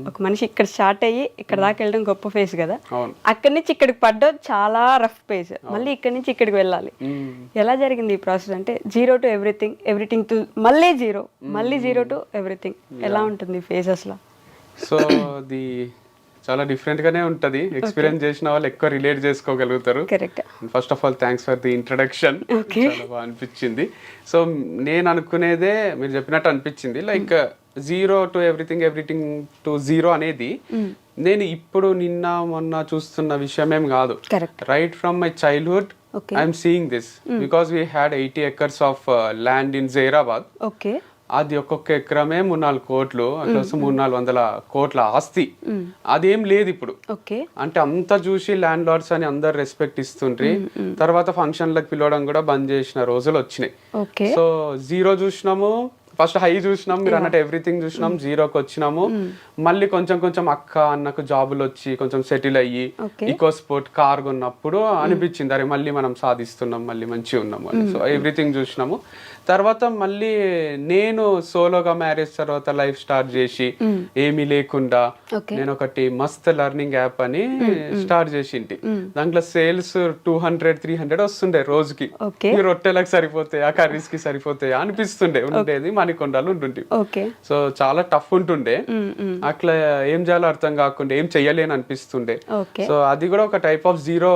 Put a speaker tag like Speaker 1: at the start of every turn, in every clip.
Speaker 1: ఒక మనిషి ఇక్కడ స్టార్ట్ అయ్యి ఇక్కడ దాకా వెళ్ళడం గొప్ప ఫేజ్ కదా,
Speaker 2: అవును.
Speaker 1: అక్కడి నుంచి ఇక్కడికి పడ్డం చాలా రఫ్ ఫేజ్, మళ్ళీ ఇక్కడి నుంచి ఇక్కడికి వెళ్ళాలి. ఎలా జరిగింది ఈ ప్రాసెస్? అంటే zero to everything, everything to మళ్ళీ జీరో, మళ్ళీ జీరో టు ఎవ్రీథింగ్, ఎలా ఉంటుంది ఫేజ్ అసలు?
Speaker 2: సో అది చాలా డిఫరెంట్ గానే ఉంటది. ఎక్స్పీరియన్స్ చేసిన వాళ్ళు ఎక్కువ రిలేట్ చేసుకోగలుగుతారు.
Speaker 1: Correct.
Speaker 2: First of all thanks for the introduction. చాలా బాగా అనిపించింది. సో నేను అనుకునేదే మీరు చెప్పినట్టు అనిపించింది. Like zero to everything, everything to zero అనేది నేను ఇప్పుడు నిన్న మొన్న చూస్తున్న విషయం ఏం కాదు. Right from my childhood I'm seeing this because we had 80 acres of land in Zaheerabad.
Speaker 1: Okay.
Speaker 2: అది ఒక్కొక్క ఎకరమే 3-4 కోట్లు, అట్లా 300-400 కోట్ల ఆస్తి. అదేం లేదు ఇప్పుడు. అంటే అంతా చూసి ల్యాండ్ లార్డ్స్ అని అందరు రెస్పెక్ట్ ఇస్తుండ్రి. తర్వాత ఫంక్షన్లకు పిలవడం కూడా బంద్ చేసిన రోజులు వచ్చినాయి. సో జీరో చూసినాము, ఫస్ట్ హై చూసినాం, మీరు అన్నట్టు ఎవ్రీథింగ్ చూసినాం, జీరోకి వచ్చినాము. మళ్ళీ కొంచెం కొంచెం అక్క అన్నకు జాబులు వచ్చి కొంచెం సెటిల్ అయ్యి ఈకో స్పోర్ట్ కార్ కొన్నప్పుడు అనిపించింది అరే మళ్ళీ మనం సాధిస్తున్నాం, మళ్ళీ మంచిగా ఉన్నాము అని. సో ఎవ్రీథింగ్ చూసినాము. తర్వాత మళ్ళీ నేను సోలోగా మ్యారేజ్ తర్వాత లైఫ్ స్టార్ట్ చేసి ఏమీ లేకుండా నేను ఒకటి మస్త్ లెర్నింగ్ యాప్ అని స్టార్ట్ చేసింటి. దాంట్లో సేల్స్ 200-300 వస్తుండే రోజుకి. ఈ రొట్టెలకు సరిపోతాయి, ఆ కర్రీస్ కి సరిపోతాయి అనిపిస్తుండే. ఉండేది మణికొండలు ఉంటుండే. సో చాలా టఫ్ ఉంటుండే. అట్లా ఏం చేయాలో అర్థం కాకుండా ఏం చెయ్యలేని అనిపిస్తుండే. సో అది కూడా ఒక టైప్ ఆఫ్ జీరో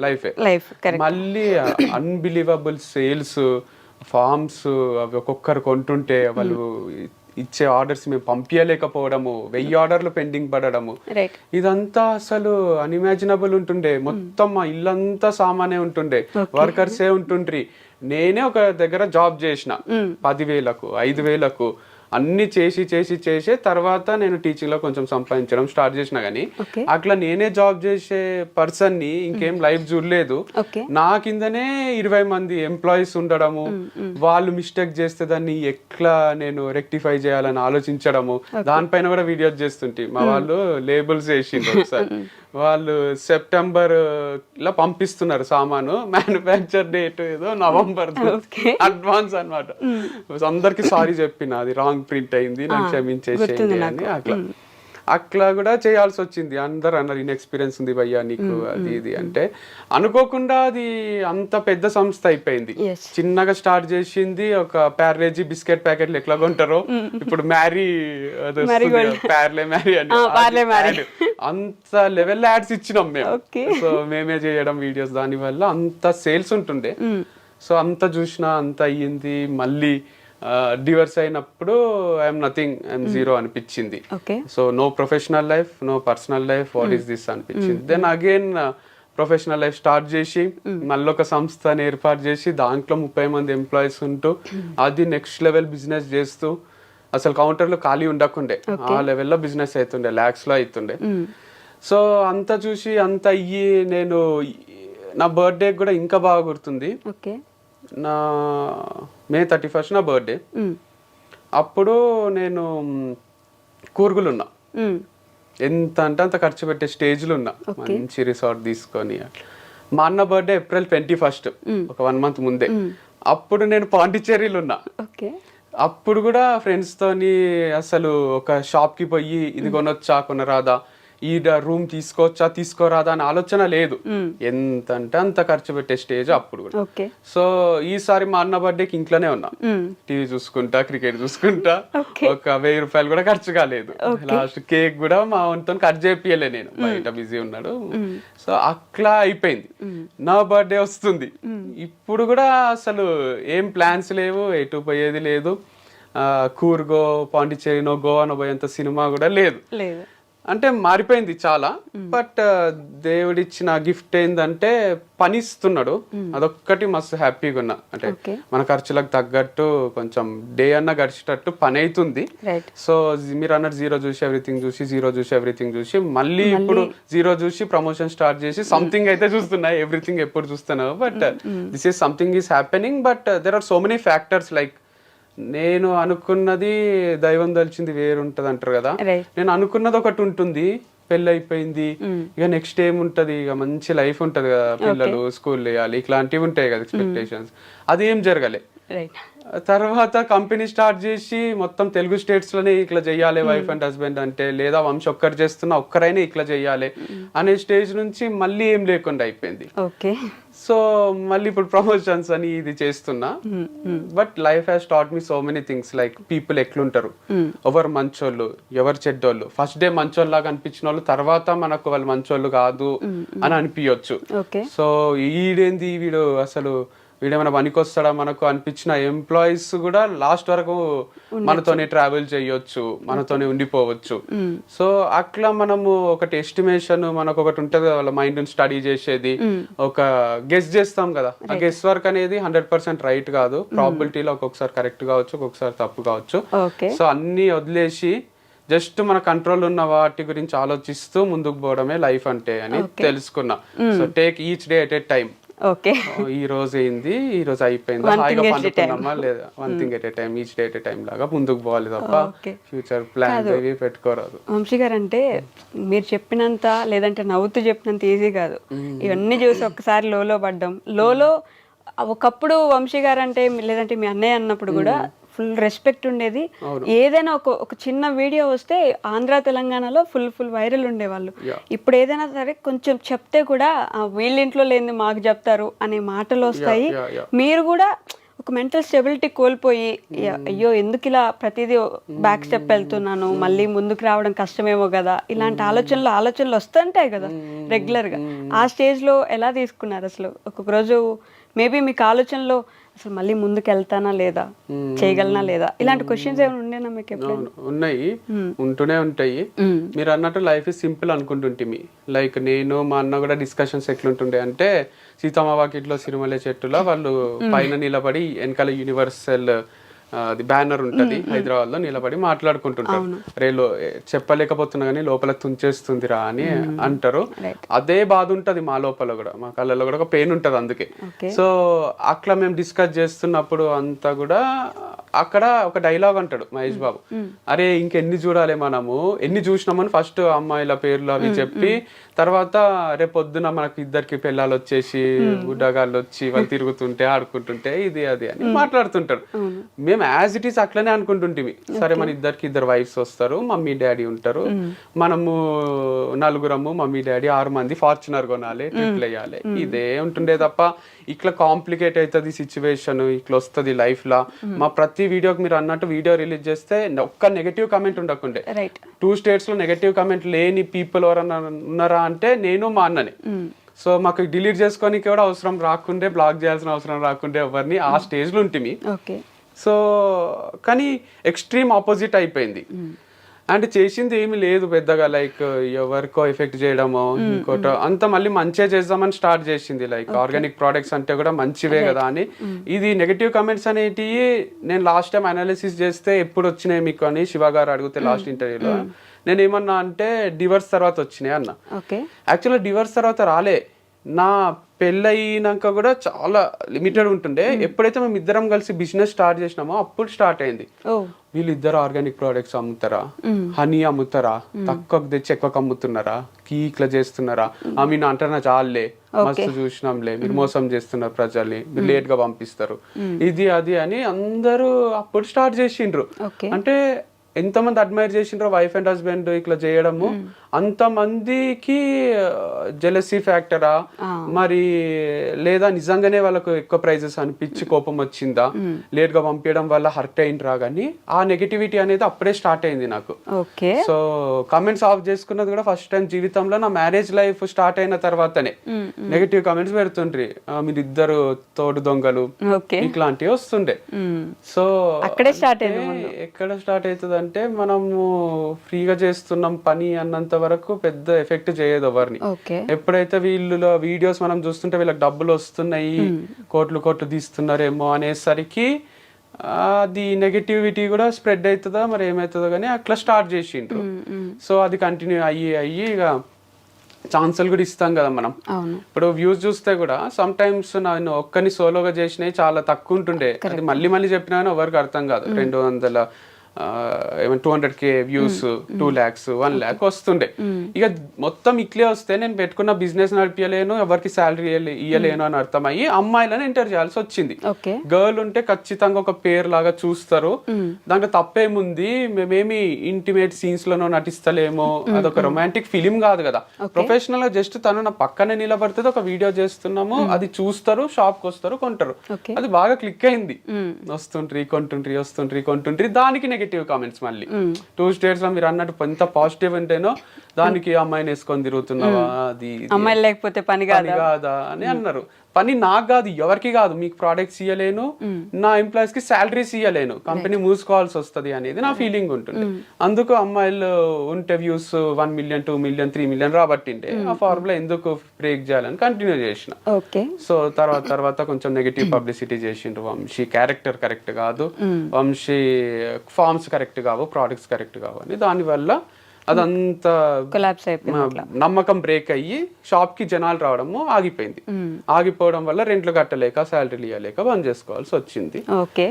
Speaker 2: లైఫ్. మళ్ళీ అన్బిలీవబుల్ సేల్స్, ఫార్మ్స్ అవి ఒక్కొక్కరు కొంటుంటే వాళ్ళు ఇచ్చే ఆర్డర్స్ మేము పంపించలేకపోవడము, 1000 ఆర్డర్లు పెండింగ్ పడడము, ఇదంతా అసలు అన్ఇమాజినబుల్ ఉంటుండే. మొత్తం మా ఇల్లంతా సామానే ఉంటుండే, వర్కర్సే ఉంటుండ్రి. నేనే ఒక దగ్గర జాబ్ చేసిన 10,000కు 5,000కు అన్ని చేసి చేసి చేసే తర్వాత నేను టీచింగ్ లో కొంచెం సంపాదించడం స్టార్ట్ చేసిన. కానీ అట్లా నేనే జాబ్ చేసే పర్సన్ ని ఇంకేం లైఫ్ చూడలేదు. నా కిందనే 20 మంది ఎంప్లాయీస్ ఉండడము, వాళ్ళు మిస్టేక్ చేస్తే దాన్ని ఎట్లా నేను రెక్టిఫై చేయాలని ఆలోచించడము, దానిపైన కూడా వీడియోస్ చేస్తుంటే మా వాళ్ళు లేబుల్స్ వేసిండ్రు. ఒకసారి వాళ్ళు సెప్టెంబర్ లో పంపిస్తున్నారు సామాను, మ్యానుఫ్యాక్చర్ డేట్ ఏదో నవంబర్, అడ్వాన్స్ అన్నమాట. అందరికి సారీ చెప్పిన అది రాంగ్ ప్రింట్ అయింది, నాకు క్షమించేసేయండి అని. అట్లా కూడా చేయాల్సి వచ్చింది. అందరు అన్నారు ఇన్ఎక్స్పీరియన్స్ ఉంది భయ్యా నీకు అది ఇది అంటే. అనుకోకుండా అది అంత పెద్ద సంస్థ అయిపోయింది. చిన్నగా స్టార్ట్ చేసింది ఒక ప్యారేజీ బిస్కెట్ ప్యాకెట్లు ఎట్లా కొంటారో ఇప్పుడు మ్యారీ ప్యార్లే మ్యారీ అని అంత లెవెల్ యాడ్స్ ఇచ్చినాం మేము. సో మేమే చేయడం వీడియోస్, దాని వల్ల అంత సేల్స్ ఉంటుండే. సో అంత చూసినా అంత అయ్యింది. మళ్ళీ డివర్స్ అయినప్పుడు ఐఎమ్ నథింగ్, ఐఎమ్ జీరో అనిపించింది. So no professional life, no personal life, what is this అనిపించింది. Then again professional life start చేసి మళ్ళీ ఒక సంస్థని ఏర్పాటు చేసి దాంట్లో 30 మంది ఎంప్లాయీస్ ఉంటూ అది నెక్స్ట్ లెవెల్ బిజినెస్ చేస్తూ అసలు కౌంటర్లో ఖాళీ ఉండకుండే, ఆ లెవెల్లో బిజినెస్ అవుతుండే, lakhs లో అవుతుండే. సో అంతా చూసి అంత అయ్యి నేను నా బర్త్డే కూడా ఇంకా బాగా గుర్తుంది. నా May 31st నా బర్త్డే. అప్పుడు నేను కూర్గులున్నా, ఎంత అంటే అంత ఖర్చు పెట్టే స్టేజ్లో ఉన్నా, మంచి రిసార్ట్ తీసుకొని. అట్లా మా అన్న బర్త్డే April 21st, ఒక 1 month ముందే. అప్పుడు నేను పాండిచ్చేరిలో ఉన్నా. అప్పుడు కూడా ఫ్రెండ్స్ తోని అసలు ఒక షాప్ కి పోయి ఇది కొనొచ్చా కొనరాదా, ఈ రూమ్ తీసుకోవచ్చా తీసుకోరాదా అని ఆలోచన లేదు. ఎంత అంటే అంత ఖర్చు పెట్టే స్టేజ్ అప్పుడు కూడా. సో ఈసారి మా అన్న బర్త్డేకి ఇంట్లోనే ఉన్నా, టీవీ చూసుకుంటా, క్రికెట్ చూసుకుంటా. ఒక 1000 రూపాయలు కూడా ఖర్చు కాలేదు. లాస్ట్ కేక్ కూడా మా వంతో కట్ చేపియలే, నేను బయట బిజీ ఉన్నాడు. సో అట్లా అయిపోయింది. నా బర్త్డే వస్తుంది, ఇప్పుడు కూడా అసలు ఏం ప్లాన్స్ లేవు, ఎటు పోయేది లేదు. కూర్గో, పాండిచ్చేరినో, గోవానో పోయేంత సినిమా కూడా లేదు. అంటే మారిపోయింది చాలా. బట్ దేవుడిచ్చిన గిఫ్ట్ ఏంటంటే పని ఇస్తున్నాడు, అదొక్కటి మస్తు హ్యాపీగా ఉన్నా. అంటే మన ఖర్చులకు తగ్గట్టు కొంచెం డే అన్న గడిచేటట్టు పని అవుతుంది. సో మీరు అన్నట్టు జీరో చూసి ఎవ్రీథింగ్ చూసి, జీరో చూసి ఎవ్రీథింగ్ చూసి, మళ్ళీ ఇప్పుడు జీరో చూసి ప్రమోషన్ స్టార్ట్ చేసి సంథింగ్ అయితే చూస్తున్నాయి. ఎవ్రీథింగ్ ఎప్పుడు చూస్తున్నావు, but this is something is happening. But there are so many factors. Like నేను అనుకున్నది దైవం దలిచింది వేరుంటది అంటారు కదా, నేను అనుకున్నది ఒకటి ఉంటుంది, పెళ్ళి అయిపోయింది, ఇక నెక్స్ట్ ఏముంటది, ఇక మంచి లైఫ్ ఉంటది కదా, పిల్లలు స్కూల్ వేయాలి, ఇట్లాంటివి ఉంటాయి కదా ఎక్స్పెక్టేషన్స్. అదేం జరగలే.
Speaker 1: రైట్.
Speaker 2: తర్వాత కంపెనీ స్టార్ట్ చేసి మొత్తం తెలుగు స్టేట్స్ లోనే ఇట్లా చెయ్యాలి వైఫ్ అండ్ హస్బెండ్ అంటే, లేదా వంశ ఒక్కరు చేస్తున్నా ఒక్కరైనా ఇట్లా చెయ్యాలి అనే స్టేజ్ నుంచి మళ్ళీ ఏం లేకుండా అయిపోయింది.
Speaker 1: ఓకే.
Speaker 2: సో మళ్ళీ ఇప్పుడు ప్రమోషన్స్ అని ఇది చేస్తున్నా. But life has taught me so many things, like people ఎట్లుంటారు, ఎవరు మంచోళ్ళు ఎవరు చెడ్డోళ్ళు. ఫస్ట్ డే మంచోళ్ళు లాగా అనిపించిన వాళ్ళు తర్వాత మనకు వాళ్ళు మంచోళ్ళు కాదు అని అనిపించవచ్చు. సో ఈడేంది వీడు అసలు వీడేమైనా పనికొస్తాడా మనకు అనిపించిన ఎంప్లాయీస్ కూడా లాస్ట్ వరకు మనతోనే ట్రావెల్ చేయొచ్చు, మనతోనే ఉండిపోవచ్చు. సో అట్లా మనము ఒకటి ఎస్టిమేషన్ మనకు ఒకటి ఉంటుంది కదా, వాళ్ళ మైండ్ స్టడీ చేసేది, ఒక గెస్ చేస్తాం కదా. ఆ గెస్ వర్క్ అనేది 100% రైట్ కాదు. ప్రాబిలిటీలో ఒక్కొక్కసారి కరెక్ట్ కావచ్చు, ఒక్కొక్కసారి తప్పు కావచ్చు. సో అన్ని వదిలేసి జస్ట్ మన కంట్రోల్ ఉన్న వాటి గురించి ఆలోచిస్తూ ముందుకు పోవడమే లైఫ్ అంటే అని తెలుసుకున్నా. So take each day at a time.
Speaker 1: Okay.
Speaker 2: ఈ రోజు అయింది, ఈ రోజు అయిపోయింది, హాయిగా పండుకున్నామా లేదా, one thing at a time, each day at a time లాగా ముందుకు పోవాలి తప్ప ఫ్యూచర్ ప్లాన్ ఏవి పెట్టుకోరాదు.
Speaker 1: వంశీ గారు అంటే మీరు చెప్పినంత, లేదంటే నవ్వుతూ చెప్పినంత ఈజీ కాదు. ఇవన్నీ చూసి ఒక్కసారి లోలో పడ్డం. లోలో ఒకప్పుడు వంశీ గారు అంటే, లేదంటే మీ అన్నయ్య అన్నప్పుడు కూడా ఫుల్ రెస్పెక్ట్ ఉండేది. ఏదైనా ఒక చిన్న వీడియో వస్తే ఆంధ్ర తెలంగాణలో ఫుల్ వైరల్ ఉండేవాళ్ళు. ఇప్పుడు ఏదైనా సరే కొంచెం చెప్తే కూడా వీళ్ళింట్లో లేని మాకు చెప్తారు అనే మాటలు వస్తాయి. మీరు కూడా ఒక మెంటల్ స్టెబిలిటీ కోల్పోయి, అయ్యో ఎందుకు ఇలా ప్రతిదీ బ్యాక్ స్టెప్ వెళ్తున్నాను, మళ్ళీ ముందుకు రావడం కష్టమేమో కదా, ఇలాంటి ఆలోచనలు వస్తుంటాయి కదా రెగ్యులర్గా. ఆ స్టేజ్లో ఎలా తీసుకున్నారు అసలు? ఒక్కొక్క రోజు మేబీ మీకు ఆలోచనలో అసలు మళ్ళీ ముందుకు వెళ్తానా లేదా, చేయగలనా లేదా, ఇలాంటి క్వశ్చన్స్ ఏమైనా ఉండేనా మీకు?
Speaker 2: ఉన్నాయి, ఉంటూనే ఉంటాయి. మీరు అన్నట్టు లైఫ్ ఇస్ సింపుల్ అనుకుంటుంటే, లైక్ నేను మా అన్న కూడా డిస్కషన్స్ ఎట్లుంటుండే అంటే, సీతమ్మ వాకిట్లో సిరిమల్లె చెట్టులో వాళ్ళు పైన నిలబడి వెనకాల యూనివర్సల్ అది బ్యానర్ ఉంటది హైదరాబాద్ లో, నిలబడి మాట్లాడుకుంటుంటారు. రేలో చెప్పలేకపోతున్నా కానీ లోపల తుంచేస్తుందిరా అని అంటారు. అదే బాధ ఉంటది మా లోపల కూడా, మా కళ్ళలో కూడా ఒక పెయిన్ ఉంటది. అందుకే సో అట్లా మేము డిస్కస్ చేస్తున్నప్పుడు అంతా కూడా అక్కడ ఒక డైలాగ్ అంటాడు మహేష్ బాబు, అరే ఇంకెన్ని చూడాలి మనము, ఎన్ని చూసినామని ఫస్ట్ అమ్మాయిల పేర్లు అవి చెప్పి, తర్వాత రేపు పొద్దున మనకు ఇద్దరికి పిల్లలు వచ్చేసి గుడ్డగాళ్ళు వచ్చి వాళ్ళు తిరుగుతుంటే ఆడుకుంటుంటే ఇది అది అని మాట్లాడుతుంటారు. మేము యాజ్ ఇట్ ఈస్ అట్లనే అనుకుంటుంటిమి. సరే మన ఇద్దరికి ఇద్దరు వైఫ్స్ వస్తారు, మమ్మీ డాడీ ఉంటారు, మనము నలుగురము మమ్మీ డాడీ 6 మంది ఫార్చునర్ కొనాలి, ట్రిప్లు వేయాలి, ఇదే ఉంటుండే తప్ప ఇట్లా కాంప్లికేట్ అవుతుంది సిచ్యువేషన్, ఇట్లా వస్తుంది లైఫ్ లా. మా ప్రతి వీడియోకి మీరు అన్నట్టు వీడియో రిలీజ్ చేస్తే ఒక్క నెగటివ్ కామెంట్ ఉండకుండే. 2 states లో నెగటివ్ కామెంట్ లేని పీపుల్ ఎవరన్నా ఉన్నారా అంటే నేను మా అన్నని. సో మాకు డిలీట్ చేసుకోనికి కూడా అవసరం రాకుండే, బ్లాక్ చేయాల్సిన అవసరం రాకుండే ఎవరిని, ఆ స్టేజ్ లో ఉంటుంది. సో కానీ ఎక్స్ట్రీమ్ ఆపోజిట్ అయిపోయింది. అంటే చేసింది ఏమి లేదు పెద్దగా, లైక్ ఎవరికో ఎఫెక్ట్ చేయడమో ఇంకోటో అంత, మళ్ళీ మంచిగా చేద్దామని స్టార్ట్ చేసింది. లైక్ ఆర్గానిక్ ప్రోడక్ట్స్ అంటే కూడా మంచివే కదా అని. ఇది నెగటివ్ కమెంట్స్ అనేటివి నేను లాస్ట్ టైం అనాలిసిస్ చేస్తే ఎప్పుడు వచ్చినాయి మీకు అని శివ గారు అడిగితే లాస్ట్ ఇంటర్వ్యూలో నేను ఏమన్నా అంటే డివర్స్ తర్వాత వచ్చినాయి అన్న. యాక్చువల్గా డివర్స్ తర్వాత రాలే, నా పెళ్ళయినాక కూడా చాలా లిమిటెడ్ ఉంటుండే. ఎప్పుడైతే మేము ఇద్దరం కలిసి బిజినెస్ స్టార్ట్ చేసినామో అప్పుడు స్టార్ట్ అయింది. వీళ్ళిద్దరు ఆర్గానిక్ ప్రోడక్ట్స్ అమ్ముతారా, హనీ అమ్ముతారా, తక్కువకు తెచ్చి ఎక్కువకు అమ్ముతున్నారా, ఇట్లా చేస్తున్నారా, మీను అంటారా చాలే మస్తు చూసినాంలే, మీరు మోసం చేస్తున్నారు ప్రజల్ని, మీరు లేట్ గా పంపిస్తారు, ఇది అది అని అందరూ అప్పుడు స్టార్ట్ చేసిండ్రు. అంటే ఎంతమంది అడ్మైర్ చేసిండ్రో వైఫ్ అండ్ హస్బెండ్ ఇట్లా చేయడము, అంతమందికి జెలసీ ఫ్యాక్టరా మరి, లేదా నిజంగానే వాళ్ళకు ఎక్కువ ప్రైజెస్ అనిపించి కోపం వచ్చిందా, లేట్ గా పంపించడం వల్ల హర్ట్ అయిండ్రా, కానీ ఆ నెగటివిటీ అనేది అప్పుడే స్టార్ట్ అయింది నాకు. సో కామెంట్స్ ఆఫ్ చేసుకున్నది కూడా ఫస్ట్ టైం జీవితంలో నా మ్యారేజ్ లైఫ్ స్టార్ట్ అయిన తర్వాతనే నెగటివ్ కామెంట్స్ పెడుతుండ్రి, మీరు ఇద్దరు తోడు దొంగలు ఇట్లాంటివి వస్తుండే. సో ఎక్కడ స్టార్ట్ అవుతుంది అంటే, మనము ఫ్రీగా చేస్తున్నాం పని అన్నంత వరకు పెద్ద ఎఫెక్ట్ చేయదు ఎవరిని. ఎప్పుడైతే వీళ్ళు వీడియోస్ మనం చూస్తుంటే వీళ్ళకి డబ్బులు వస్తున్నాయి, కోట్లు తీస్తున్నారేమో అనేసరికి అది నెగటివిటీ కూడా స్ప్రెడ్ అవుతుందా మరి ఏమవుతుందో కానీ అట్లా స్టార్ట్ చేసిండ్రు. సో అది కంటిన్యూ అయ్యి ఇక ఛాన్సులు కూడా ఇస్తాం కదా మనం. ఇప్పుడు వ్యూస్ చూస్తే కూడా సమ్ టైమ్స్ నేను ఒక్కని సోలోగా చేసినవి చాలా తక్కువ ఉంటుండే, అది మళ్ళీ చెప్పినా ఎవరికి అర్థం కాదు. ఏమైనా 200K వ్యూస్ 2 lakhs 1 lakh వస్తుండే. ఇక మొత్తం ఇట్లే వస్తే నేను పెట్టుకున్న బిజినెస్ నడిపించలేను, ఎవరికి శాలరీ ఇయ్యలేను అని అర్థమయ్యి అమ్మాయిలను ఎంటర్ చేయాల్సి వచ్చింది. గర్ల్ ఉంటే ఖచ్చితంగా ఒక పేరు లాగా చూస్తారు, దాంట్లో తప్పేముంది, మేమేమి ఇంటిమేట్ సీన్స్ లోనో నటిస్తలేమో, అదొక రొమాంటిక్ ఫిలిం కాదు కదా, ప్రొఫెషనల్ గా జస్ట్ తను నా పక్కనే నిలబడుతుంది, ఒక వీడియో చేస్తున్నాము, అది చూస్తారు, షాప్ కి వస్తారు, కొంటారు. అది బాగా క్లిక్ అయింది, వస్తుంట్రీ కొంటుంట్రీ. దానికి నెగటివ్ కామెంట్స్ మళ్ళీ 2 states లో మీరు అన్నట్టు ఎంత పాజిటివ్ ఉంటేనో దానికి అమ్మాయిని వేసుకొని తిరుగుతున్నావా, అది
Speaker 1: అమ్మాయి లేకపోతే పని
Speaker 2: కాదా అని అన్నారు. పని నాకు కాదు, ఎవరికి కాదు, మీకు ప్రోడక్ట్స్ ఇయ్యలేను, నా ఎంప్లాయీస్ కి శాలరీస్ ఇయ్యలేను, కంపెనీ మూసుకోవాల్సి వస్తుంది అనేది నా ఫీలింగ్ ఉంటుంది. అందుకు అమ్మాయిలు ఉంటే వ్యూస్ 1 million 2 million 3 million రాబట్టిండే ఆ ఫార్ములా ఎందుకు బ్రేక్ చేయాలని కంటిన్యూ చేసిన. సో తర్వాత కొంచెం నెగటివ్ పబ్లిసిటీ చేసిండ్రు, వంశీ క్యారెక్టర్ కరెక్ట్ కాదు, వంశీ ఫార్మ్స్ కరెక్ట్ కావు, ప్రోడక్ట్స్ కరెక్ట్ కావు అని. దానివల్ల అదంతా నమ్మకం బ్రేక్ అయ్యి షాప్ కి జనాలు రావడము ఆగిపోయింది. ఆగిపోవడం వల్ల రెంట్లు కట్టలేక శాలరీలు ఇవ్వలేక బంద్ చేసుకోవాల్సి వచ్చింది.
Speaker 1: ఓకే,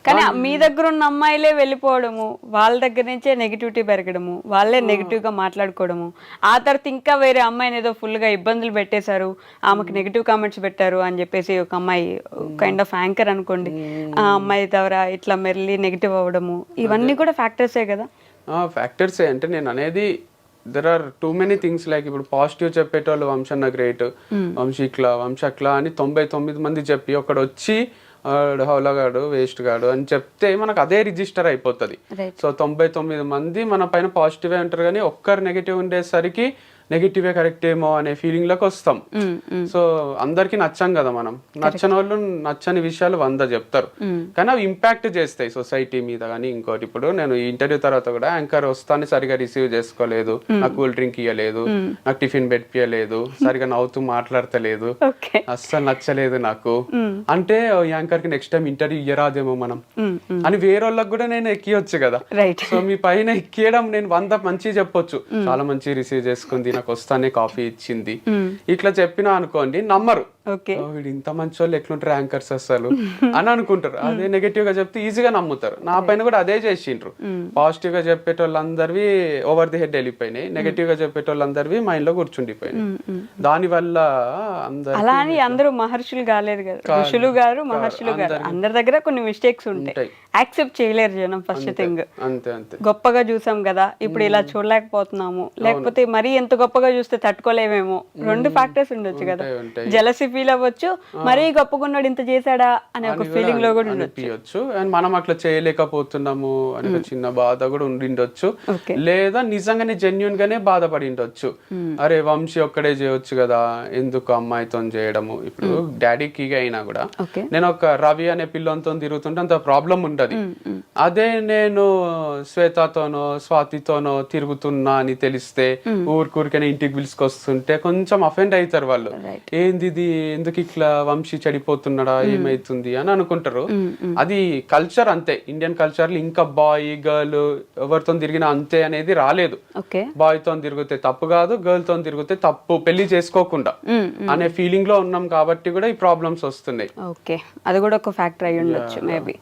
Speaker 1: కానీ మీ దగ్గర ఉన్న అమ్మాయిలే వెళ్ళిపోవడము, వాళ్ళ దగ్గర నుంచే నెగిటివిటీ పెరగడము, వాళ్ళే నెగిటివ్ గా మాట్లాడుకోవడము, ఆ తర్వాత ఇంకా వేరే అమ్మాయిని ఏదో ఫుల్ గా ఇబ్బందులు పెట్టేశారు, ఆమెకు నెగిటివ్ కామెంట్స్ పెట్టారు అని చెప్పేసి ఒక అమ్మాయి కైండ్ ఆఫ్ యాంకర్ అనుకోండి, ఆ అమ్మాయి ద్వారా ఇట్లా మెర్లీ నెగిటివ్ అవ్వడము, ఇవన్నీ కూడా ఫ్యాక్టర్సే కదా.
Speaker 2: ఫ్యాక్టర్సే అంటే నేను అనేది there are too many things. Like ఇప్పుడు పాజిటివ్ చెప్పేటోళ్ళు వంశన్న గ్రేట్, వంశక్లా అని 99 మంది చెప్పి ఒకడు వచ్చి హౌలగాడు వేస్ట్ గాడు అని చెప్తే మనకు అదే రిజిస్టర్ అయిపోతుంది. సో 99 మంది మన పైన పాజిటివే ఉంటారు, కానీ ఒక్కరు నెగిటివ్ ఉండేసరికి నెగిటివే కరెక్ట్ ఏమో అనే ఫీలింగ్ లోకి వస్తాం. సో అందరికి నచ్చం కదా మనం, నచ్చని వాళ్ళు నచ్చని విషయాలు 100 చెప్తారు, కానీ అవి ఇంపాక్ట్ చేస్తాయి సొసైటీ మీద. కానీ ఇంకోటి, ఇప్పుడు నేను ఈ ఇంటర్వ్యూ తర్వాత కూడా యాంకర్ వస్తాను సరిగా రిసీవ్ చేసుకోలేదు, నాకు కూల్ డ్రింక్ ఇవ్వలేదు, నాకు టిఫిన్ పెట్టియలేదు, సరిగా నవ్వుతూ మాట్లాడతలేదు, అస్సలు నచ్చలేదు నాకు అంటే యాంకర్ కి నెక్స్ట్ టైం ఇంటర్వ్యూ ఇయ్యరాదేమో మనం అని వేరే వాళ్ళకి కూడా నేను ఎక్కియొచ్చు కదా. సో మీ పైన ఎక్కియడం నేను 100 మంచి చెప్పొచ్చు, చాలా మంచి రిసీవ్ చేసుకుంది, నాకు వస్తానే కాఫీ ఇచ్చింది, ఇట్లా చెప్పినా అనుకోండి నమ్మరు. వీడు ఇంత మంచి వాళ్ళు ఎట్లుంటారు యాంకర్స్ అసలు అని అనుకుంటారు. అదే నెగటివ్ గా చెప్తే ఈజీగా నమ్ముతారు. నా పైన కూడా అదే చేసిండ్రు. పాజిటివ్ గా చెప్పేటోళ్ళందరివి ఓవర్ ది హెడ్ వెళ్ళిపోయినాయి, నెగటివ్ గా చెప్పేటోళ్ళందరివి మైండ్ లో కూర్చుండిపోయినాయి. దాని వల్ల
Speaker 1: అలా అని అందరూ మహర్షులు కాలేదు కదా, ఋషులు గారు మహర్షులు గారు, అందరి దగ్గర కొన్ని మిస్టేక్స్ ఉంటాయి, యాక్సెప్ట్ చేయలేరు జనం. ఫస్ట్ థింగ్ గొప్పగా చూసాం కదా, ఇప్పుడు ఇలా చూడలేకపోతున్నాము, లేకపోతే మరీ ఎంత గొప్పగా చూస్తే తట్టుకోలేమేమో, 2 ఫ్యాక్టర్స్ ఉండొచ్చు కదా. జెలసీ ఫీల్ అవ్వచ్చు, మరీ గొప్పగున్నాడు ఇంత చేశాడా అనే ఒక ఫీలింగ్ లో కూడా ఉండొచ్చు.
Speaker 2: అండ్ మనం అట్లా చేయలేకపోతున్నాము అనే చిన్న బాధ కూడా ఉండిండొచ్చు, లేదా నిజంగానే జెన్యున్ గానే బాధపడి ఉండొచ్చు. అరే వంశీ ఒక్కడే చేయొచ్చు కదా, ఎందుకు అమ్మాయితో చేయడము. ఇప్పుడు డాడీకి అయినా కూడా నేను ఒక రవి అనే పిల్లలతో తిరుగుతుంటే అంత ప్రాబ్లం ఉండదు. అదే నేను శ్వేతతోనో స్వాతితోనో తిరుగుతున్నా అని తెలిస్తే ఊరికైనా ఇంటికి పిలుచుకొస్తుంటే కొంచెం అఫెండ్ అవుతారు వాళ్ళు. ఏంది ఇది, ఎందుకు ఇట్లా వంశీ చెడిపోతున్నాడా, ఏమైతుంది అని అనుకుంటారు. అది కల్చర్ అంతే, ఇండియన్ కల్చర్ లో ఇంకా బాయ్ గర్ల్ ఎవరితో తిరిగినా అంతే అనేది రాలేదు. బాయ్ తో తిరిగితే తప్పు కాదు, గర్ల్ తో తిరిగితే తప్పు, పెళ్లి చేసుకోకుండా అనే ఫీలింగ్ లో ఉన్నాం కాబట్టి కూడా ఈ ప్రాబ్లమ్స్ వస్తున్నాయి.
Speaker 1: ఓకే, అది కూడా ఒక ఫ్యాక్టర్ అయి ఉండొచ్చు మేబీ.